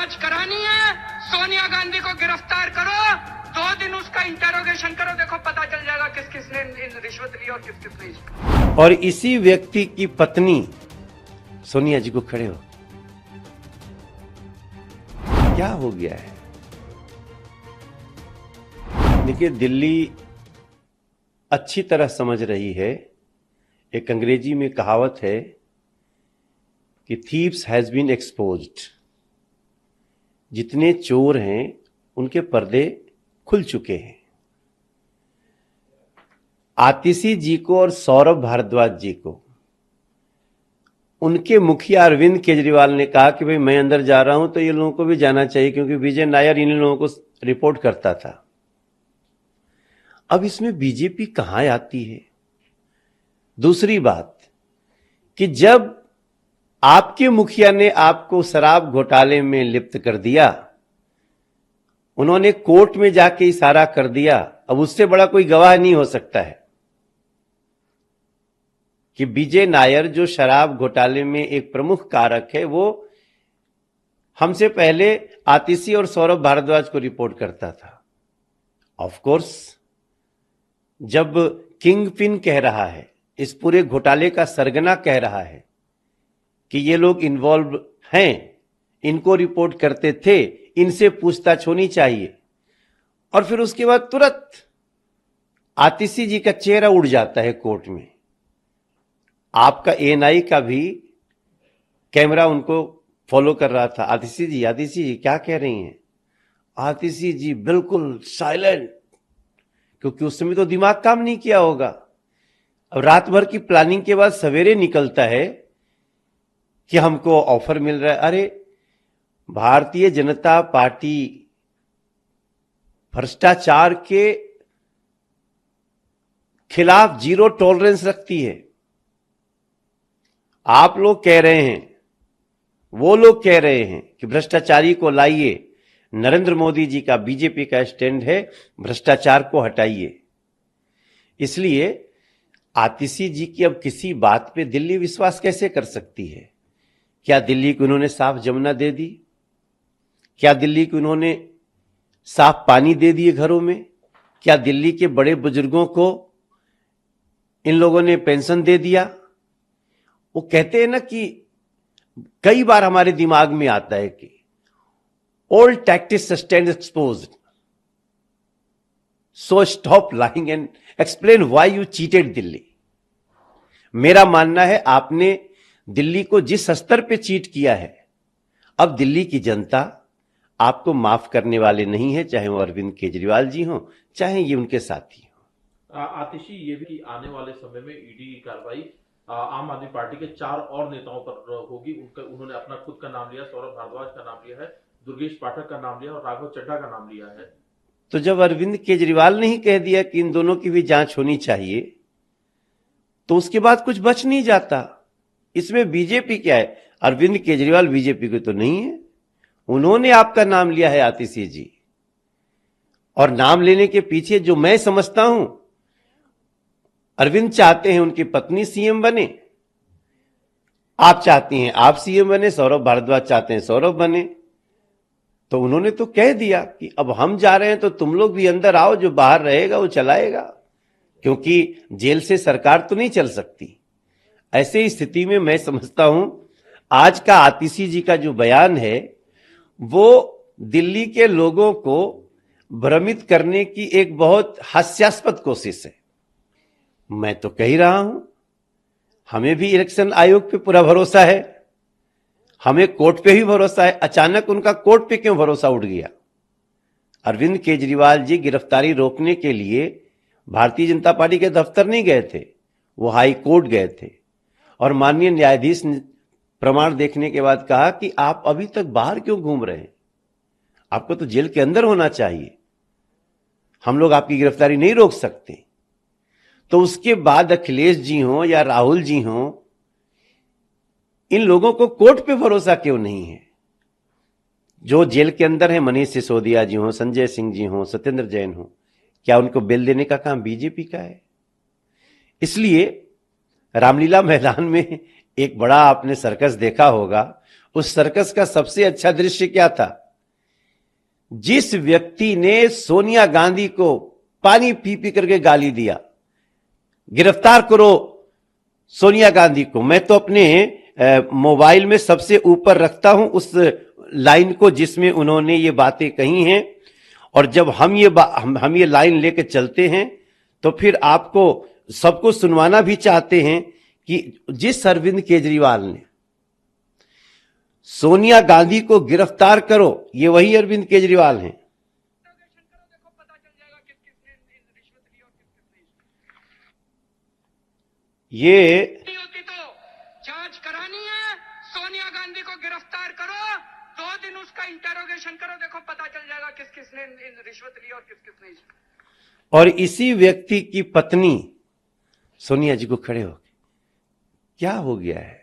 जांच करानी है, सोनिया गांधी को गिरफ्तार करो, 2 दिन उसका इंटेरोगेशन करो, देखो पता चल जाएगा किस किसने रिश्वत ली और किस किसने नहीं। और इसी व्यक्ति की पत्नी सोनिया जी को खड़े हो, क्या हो गया है? देखिए, दिल्ली अच्छी तरह समझ रही है। एक अंग्रेजी में कहावत है कि थीव्स हैज बीन एक्सपोज्ड। जितने चोर हैं उनके पर्दे खुल चुके हैं। आतिशी जी को और सौरभ भारद्वाज जी को उनके मुखिया अरविंद केजरीवाल ने कहा कि भाई मैं अंदर जा रहा हूं तो ये लोगों को भी जाना चाहिए, क्योंकि विजय नायर इन लोगों को रिपोर्ट करता था। अब इसमें बीजेपी कहां आती है? दूसरी बात कि जब आपके मुखिया ने आपको शराब घोटाले में लिप्त कर दिया, उन्होंने कोर्ट में जाके इशारा कर दिया, अब उससे बड़ा कोई गवाह नहीं हो सकता है कि विजय नायर जो शराब घोटाले में एक प्रमुख कारक है, वो हमसे पहले आतिशी और सौरभ भारद्वाज को रिपोर्ट करता था। ऑफ कोर्स, जब किंग पिन कह रहा है, इस पूरे घोटाले का सरगना कह रहा है कि ये लोग इन्वॉल्व हैं, इनको रिपोर्ट करते थे, इनसे पूछताछ होनी चाहिए, और फिर उसके बाद तुरंत आतिशी जी का चेहरा उड़ जाता है कोर्ट में। आपका एएनआई का भी कैमरा उनको फॉलो कर रहा था। आतिशी जी क्या कह रही हैं? आतिशी जी बिल्कुल साइलेंट, क्योंकि उस समय तो दिमाग काम नहीं किया होगा। अब रात भर की प्लानिंग के बाद सवेरे निकलता है कि हमको ऑफर मिल रहा है। अरे, भारतीय जनता पार्टी भ्रष्टाचार के खिलाफ जीरो टॉलरेंस रखती है। आप लोग कह रहे हैं, वो लोग कह रहे हैं कि भ्रष्टाचारी को लाइए। नरेंद्र मोदी जी का, बीजेपी का स्टैंड है भ्रष्टाचार को हटाइए। इसलिए आतिशी जी की अब किसी बात पे दिल्ली विश्वास कैसे कर सकती है? क्या दिल्ली को उन्होंने साफ जमुना दे दी? क्या दिल्ली को उन्होंने साफ पानी दे दिए घरों में? क्या दिल्ली के बड़े बुजुर्गों को इन लोगों ने पेंशन दे दिया? वो कहते हैं ना कि कई बार हमारे दिमाग में आता है कि all tactics stand exposed, so stop lying and explain why you cheated Delhi. मेरा मानना है आपने दिल्ली को जिस स्तर पे चीट किया है, अब दिल्ली की जनता आपको माफ करने वाले नहीं है, चाहे वो अरविंद केजरीवाल जी हों, चाहे ये उनके साथी हों। आतिशी, ये भी आने वाले समय में ईडी की कार्रवाई आम आदमी पार्टी के 4 और नेताओं पर होगी। उन्होंने अपना खुद का नाम लिया, सौरभ भारद्वाज का नाम लिया है, दुर्गेश पाठक का नाम लिया और राघव चड्ढा का नाम लिया है। तो जब अरविंद केजरीवाल ने ही कह दिया कि इन दोनों की भी जांच होनी चाहिए, तो उसके बाद कुछ बच नहीं जाता। इसमें बीजेपी क्या है? अरविंद केजरीवाल बीजेपी को तो नहीं है, उन्होंने आपका नाम लिया है आतिशी जी। और नाम लेने के पीछे जो मैं समझता हूं, अरविंद चाहते हैं उनकी पत्नी सीएम बने, आप चाहती हैं आप सीएम बने, सौरभ भारद्वाज चाहते हैं सौरभ बने। तो उन्होंने तो कह दिया कि अब हम जा रहे हैं तो तुम लोग भी अंदर आओ, जो बाहर रहेगा वो चलाएगा, क्योंकि जेल से सरकार तो नहीं चल सकती। ऐसे स्थिति में मैं समझता हूं आज का आतिशी जी का जो बयान है वो दिल्ली के लोगों को भ्रमित करने की एक बहुत हास्यास्पद कोशिश है। मैं तो कह ही रहा हूं, हमें भी इलेक्शन आयोग पे पूरा भरोसा है, हमें कोर्ट पे भी भरोसा है। अचानक उनका कोर्ट पे क्यों भरोसा उठ गया? अरविंद केजरीवाल जी गिरफ्तारी रोकने के लिए भारतीय जनता पार्टी के दफ्तर नहीं गए थे, वो हाई कोर्ट गए थे, और माननीय न्यायाधीश ने प्रमाण देखने के बाद कहा कि आप अभी तक बाहर क्यों घूम रहे हैं, आपको तो जेल के अंदर होना चाहिए, हम लोग आपकी गिरफ्तारी नहीं रोक सकते। तो उसके बाद अखिलेश जी हों या राहुल जी हों, इन लोगों को कोर्ट पे भरोसा क्यों नहीं है? जो जेल के अंदर है, मनीष सिसोदिया जी हों, संजय सिंह जी हों, सत्येंद्र जैन हों, क्या उनको बेल देने का काम बीजेपी का है? इसलिए रामलीला मैदान में एक बड़ा आपने सर्कस देखा होगा, उस सर्कस का सबसे अच्छा दृश्य क्या था? जिस व्यक्ति ने सोनिया गांधी को पानी पी पी करके गाली दिया, गिरफ्तार करो सोनिया गांधी को, मैं तो अपने मोबाइल में सबसे ऊपर रखता हूं उस लाइन को जिसमें उन्होंने ये बातें कही हैं। और जब हम ये लाइन लेके चलते हैं तो फिर आपको सबको सुनवाना भी चाहते हैं कि जिस अरविंद केजरीवाल ने सोनिया गांधी को गिरफ्तार करो, ये वही अरविंद केजरीवाल हैं। देखो पता चल जाएगा किस किसने रिश्वत ली और किस किसने ये नहीं होती तो जांच करानी है, सोनिया गांधी को गिरफ्तार करो, 2 दिन उसका इंटेरोगेशन करो, देखो पता चल जाएगा किस किसने रिश्वत ली और किस किसने। और इसी व्यक्ति की पत्नी सोनिया जी को खड़े हो गए, क्या हो गया है?